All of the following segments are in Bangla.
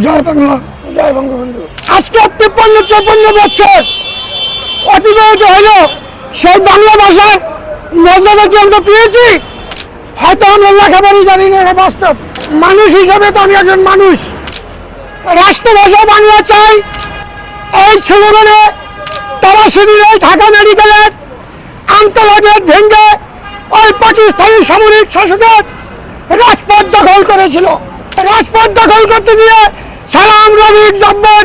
জয় বাংলা, জয় বঙ্গবন্ধু। আজকে 53-54 বছর অতিবাহিত হইল, সেই বাংলা ভাষার মর্যাদা কি আমরা পেয়েছি? হয়তো আমরা লেখাপড়ি জানি না, এটা বাস্তব। মানুষ হিসাবে তো আমি একজন মানুষ। রাষ্ট্রভাষা বাংলা চাই, এই স্লোগানে তারা সেদিন ঢাকা মেডিকেলের আমতলা গেট ভেঙে ওই পাকিস্তানি সামরিক শাসকের রাজপথ দখল করেছিল। রাজপথ দখল করতে গিয়ে সালাম, রফিক, জব্বার,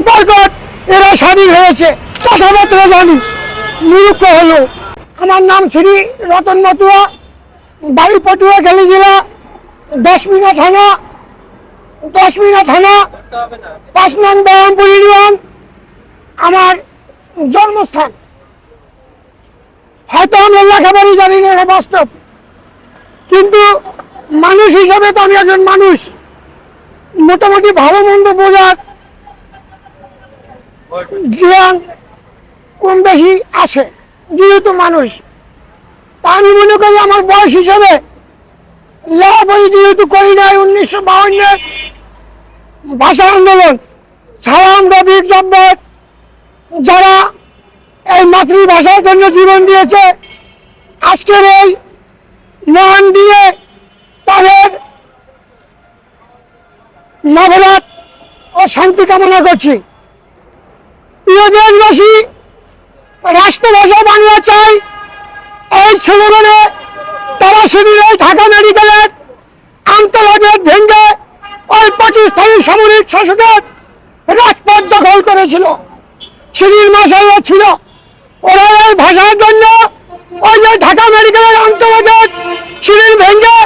বরকত এরা স্বাধীন হয়েছে। কথাবার্তা জানি, মূর্খ হলো। আমার নাম শ্রী রতন মতুয়া, বাড়ি পটুয়াখালী জেলা, 10 থানা, 5 নং বহরমপুর ইউনিয়ন আমার জন্মস্থান। হয়তো আমরা লেখাপড়ি জানি না, এটা বাস্তব। কিন্তু মানুষ হিসাবে তো আমি একজন মানুষ, মোটামুটি ভালো মন্দ বোঝার জ্ঞান কম বেশি আছে, যেহেতু মানুষ। তা আমি মনে করি আমার বয়স হিসাবে লেখাপড়ি যেহেতু করি নাই, 1952 ভাষা আন্দোলন, সালাম, রফিক, জব্বার যারা এই মাতৃভাষার জন্য জীবন দিয়েছে, আজকের এই মহান দিনে তাদের নবরাত ও শান্তি কামনা করছি। প্রিয় দেশবাসী, রাষ্ট্রভাষা বাংলা চাই, এই স্লোগানে তারা সেদিন ঢাকা মেডিকেলের আমতলা গেট ভেঙে ওই পাকিস্তানি সামরিক শাসকের রাজপথ দখল করেছিল। সেদিন মাসাল্লাহ ছিল, ওরা এই ভাষার জন্য ওই যে ঢাকা মেডিকেলের আমতলা গেট সেদিন ভেঙে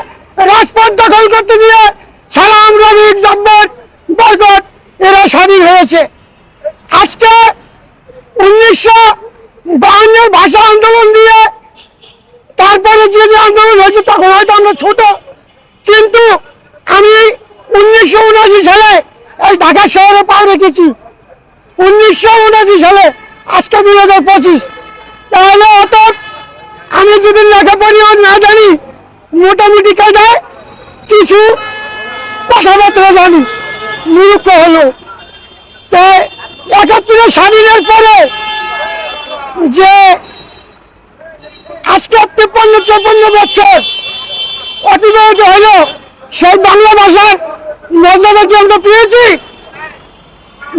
রাজপথ দখল করতে গিয়ে সালাম, রফিক, জব্বার, বরকত এরা স্বাধীন হয়েছে। আজকে 1952 ভাষা আন্দোলন দিয়ে তারপরে যে আন্দোলন হয়েছে তখন হয়তো আমরা ছোট, কিন্তু আমি 1979 সালে এই ঢাকা শহরে পা রেখেছি। 1979 সালে, আজকে 2025। তাহলে অত আমি যদি লেখাপড়িও না জানি, মোটামুটি কায়দায় কিছু কথাবার্তা জানি, মূর্খ হলো। তাই 71 স্বাধীনের পরে যে আজকে 53-54 বছর অতিবাহিত হইল, সেই বাংলা ভাষার মর্যাদা কি আমরা পেয়েছি?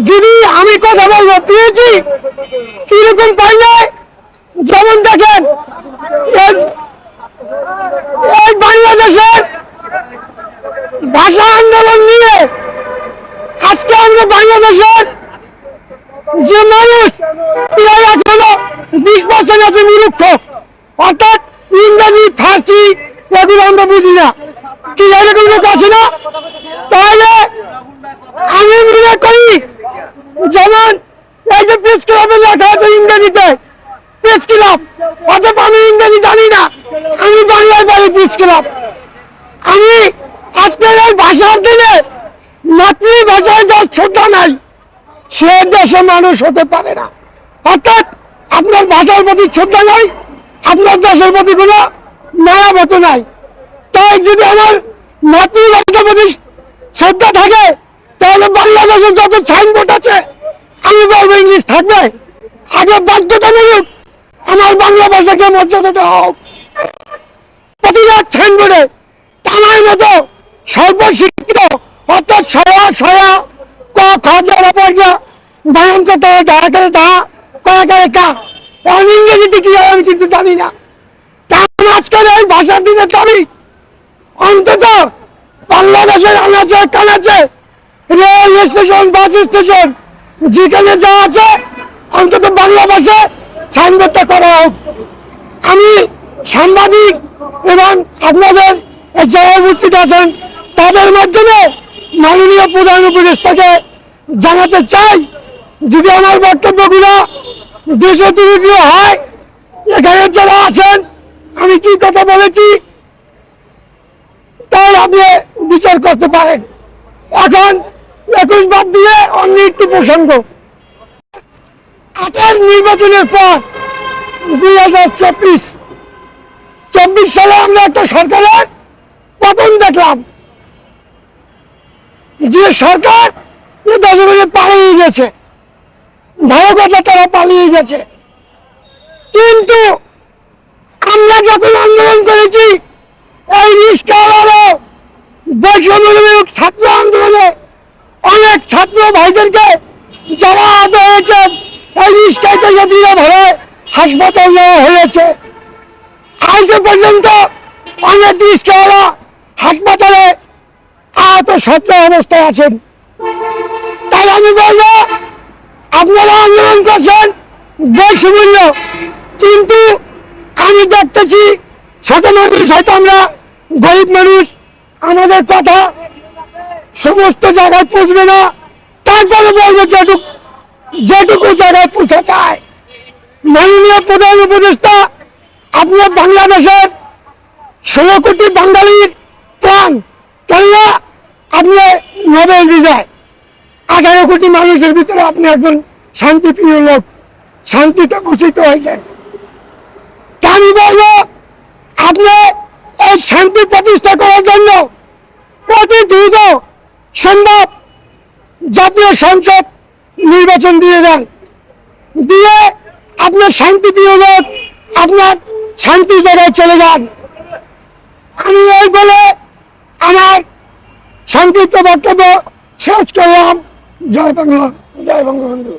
যদি আমি কথা বলবো পেয়েছি, কিরকম পাই নাই? যেমন দেখেন, এই বাংলাদেশের ভাষা আন্দোলন নিয়ে আজকে আমরা বাংলাদেশের যে মানুষ প্রায় এখনো 20% আছে নিরক্ষ, অর্থাৎ ইংরেজি, ফার্সি এগুলো আমরা বুঝি না। কি এরকম লোক আছে না? তাহলে আমি মনে করি, যেমন এই যে প্রেস ক্লাবে লেখা আছে ইংরেজিতে প্রেস ক্লাব, অথবা আমি ইংরেজি জানি না, আমি বাংলায় পারি প্রেস ক্লাব। আমি আজকের এই ভাষার দিনে মাতৃভাষায় যার শ্রদ্ধা নাই, সে দেশে মানুষ হতে পারে না। অর্থাৎ আপনার ভাষার প্রতি শ্রদ্ধা নাই, আপনার দেশের প্রতি কোনো মায়াবত নাই। তাই যদি আমার মাতৃভাষার প্রতি শ্রদ্ধা থাকে, তাহলে বাংলাদেশের যত সাইনবোর্ড আছে আমি বলবো ইংলিশ থাকবে। আগে বাধ্যতামূলক আমার বাংলা ভাষাকে মর্যাদা দেওয়া হোক। প্রতিটা সাইনবোর্ডে টানার মতো সর্বশিক্ষিত, অর্থাৎ সয়া ক খ যারা পড়িয়া বায়ন করতে হয়, ধারা ধা করে কা, আমি ইংরেজিতে কি হয় আমি কিন্তু জানি না। কারণ আজকের এই ভাষার দিনের দাবি অন্তত বাংলাদেশের আনাচে কানাচে, রেল স্টেশন, বাস স্টেশন, যেখানে যা আছে অন্তত বাংলা ভাষায় সাইনবোর্ডটা করা হোক। আমি সাংবাদিক এবং আপনাদের যারা উপস্থিত আছেন তাদের মাধ্যমে মাননীয় প্রধান উপদেষ্টাকে জানাতে চাই, যদি আমার বক্তব্যগুলো দেশদ্রোহী হয়, এখানে যারা আছেন আমি কি কথা বলেছি তাই আপনি বিচার করতে পারেন। এখন 21 বাদ দিয়ে অন্য একটু প্রসঙ্গ। 28 নির্বাচনের পর 2024 সালে আমরা একটা সরকারের পতন দেখলাম। যে সরকার এই দশকে পালিয়ে গেছে, ভালো কথা তারা পালিয়ে গেছে। কিন্তু আমরা যখন আন্দোলন করেছি এই রিস্কাওয়ালারও বৈষম্যমূলক ছাত্র আন্দোলনে অনেক ছাত্র ভাইদেরকে যারা আহত হয়েছেন এই রিস্কায় থেকে বিয়ে ভরে হাসপাতাল নেওয়া হয়েছে। আজ পর্যন্ত অনেক রিস্কাওয়ালা হাসপাতালে আহত সত্য অবস্থায় আছেন। তাই আমি বলবো আপনারা আন্দোলন করছেন বৈষম্য, কিন্তু আমি দেখতেছি ছোট মানুষ, হয়তো আমরা গরিব মানুষ, আমাদের কথা সমস্ত জায়গায় পৌঁছবে না। তারপরে বলবো যেটুকু জায়গায় পৌঁছা যায়। মাননীয় প্রধান উপদেষ্টা, আপনার বাংলাদেশের 16 কোটি বাঙালির প্রাণ, কেননা আপনি নোবেল বিজয়, 18 কোটি মানুষের ভিতরে আপনি একজন শান্তিপ্রিয় লোক, শান্তিতে ভূষিত হয়েছেন। তা আমি বলবো আপনি এই শান্তি প্রতিষ্ঠা করার জন্য অতি দ্রুত সম্ভব জাতীয় সংসদ নির্বাচন দিয়ে দেন, দিয়ে আপনার শান্তিপ্রিয় লোক আপনার শান্তি জায়গায় চলে যান। আমি এই বলে আমার সংক্ষিপ্ত বক্তব্য শেষ করলাম। জয় বাংলা, জয় বঙ্গবন্ধু।